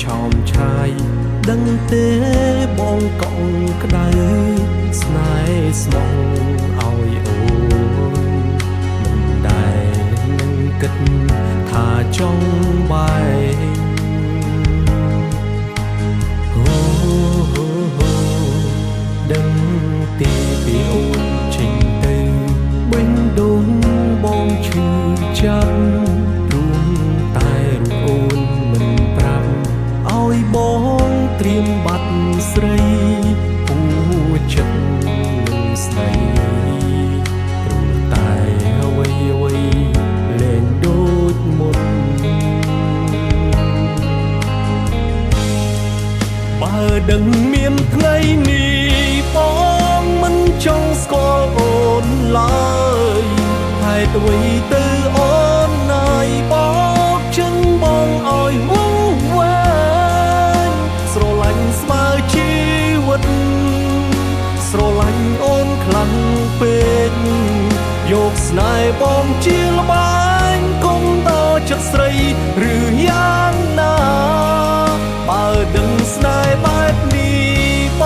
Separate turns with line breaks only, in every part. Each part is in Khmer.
ឆោមឆាយដឹងទេបងកងក្ដៅស្នេហ៍ស្មងឲ្យអូនមិនដែលនឹងគិតថាចង់បែកដឹងទេពីអូនចេញទៅបេះដូងបងឈឺចាប់រួមតែរូបអូនមិនប្រាប់ឲ្យបងត្រៀមបាត់ស្រីពូចិត្តនឹងស្ដីព្រោះតែអ្វីលែងដូចមុនបើដឹងមានថ្ងៃនេះបងមិនចង់ស្គាល់អូនឡើយហេតុអ្វីទៅអូនណាយបោកចឹងបងឲ្យវង្វេងស្រឡាញ់ស្មើជីវិតស្រឡាញ់អូនខ្លាំងពេកយកស្នេហ៍បងជាល្បែងកុំតចិត្តស្រីឬយ៉ាងណាបើដឹងស្នេហ៍បែបនេះប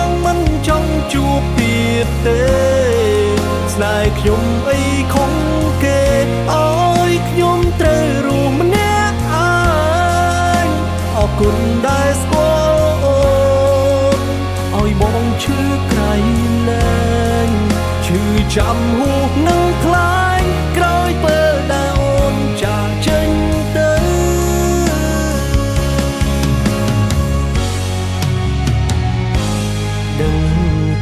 ងមិនចង់ជួបទៀតទេស្នេហ៍ខ្ញុំអីខុសគេឲ្យខ្ញុំត្រូវរួមម្នាក់ឯងអរគុណដែលស្គាល់អូនឲ្យបងឈឺក្រៃលែងឈឺចាំហួសនឹងខ្លាញ់ក្រោយពេលដែលអូនចាកចេញទៅដឹង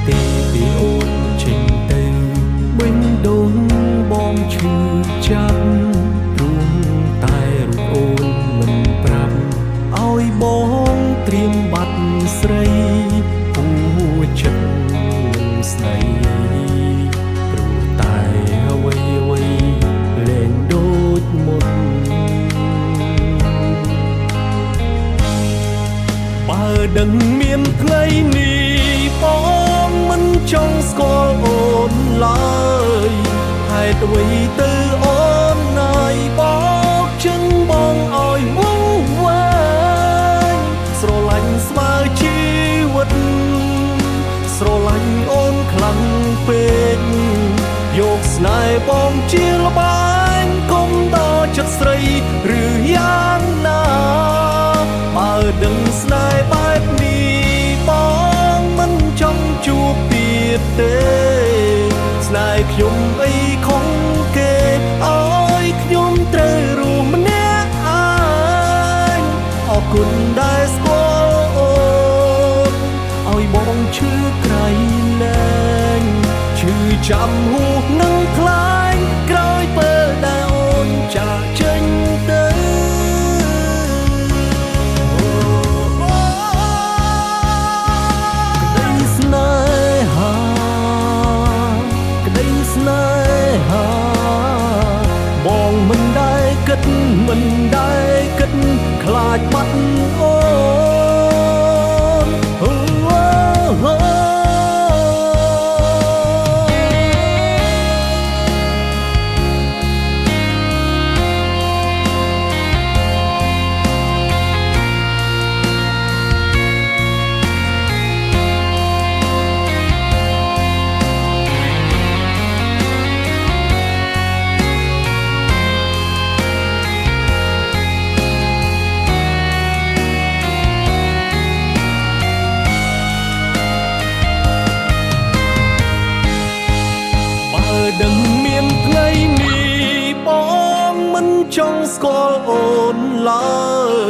ទេពីអូនចេញទៅបេះដូងបងឈឺចាប់រួមតែរូបអូនមិនប្រាប់ឲ្យបងត្រៀមបាត់ស្រីពូចិត្តនឹងស្ដីព្រោះតែអ្វីលែងដូចមុនបើដឹងមានថ្ងៃនេះបងមិនចង់ស្គាល់អូនឡើយហេតុអ្វីទៅអូនណាយបោកចឹងបងឲ្យវង្វេងស្រឡាញ់ស្មើជីវិតស្រឡាញ់អូនខ្លាំងពេកយកស្នេហ៍បងជាល្បែងកុំតចិត្តស្រីឬយ៉ាងណាបើដឹងស្នេហ៍បែបនេះបងមិនចង់ជួបទៀតទេស្នេហ៍ខ្ញុំអីខុសគេឲ្យខ្ញុំត្រូវរួមម្នាក់ឯងអរគុណដែលស្គាល់អូនឲ្យបងឈឺក្រៃលែងឈឺចាំហួសនឹងខ្លាញ់ក្រោយពេលដែលអូនចាកចេញទៅក្តីស្នេហាក្តីស្នេហាបងមិនដែលគិតមិនដែលគិតខ្លាចបាត់អូនដឹងមានថ្ងៃនេះបងមិនចង់ស្គាល់អូនឡើ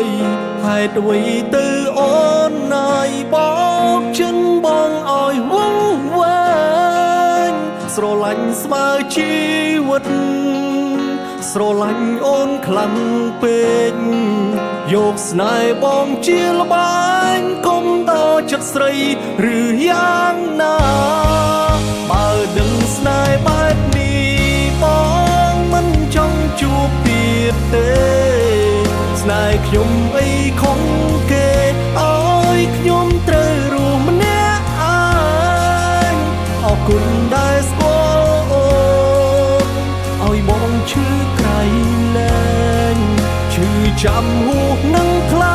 យហេតុអ្វីទៅអូនណាយបោកចឹងបងឲ្យវង្វេងស្រឡាញ់ស្មើជីវិតស្រឡាញ់អូនខ្លាំងពេកយកស្នេហ៍បងជាល្បែងកុំតចិត្តស្រីឬយ៉ាងណាបើដឹងស្នេហ៍បែបនេះបងមិនចង់ជួបទៀតទេស្នេហ៍ខ្ញុំអីខុសគេឲ្យខ្ញុំត្រូវរួមម្នាក់ឯងអរគុណដែលស្គាល់អូនឲ្យបងឈឺក្រៃលែងឈឺចាំហួសនឹងខ្លា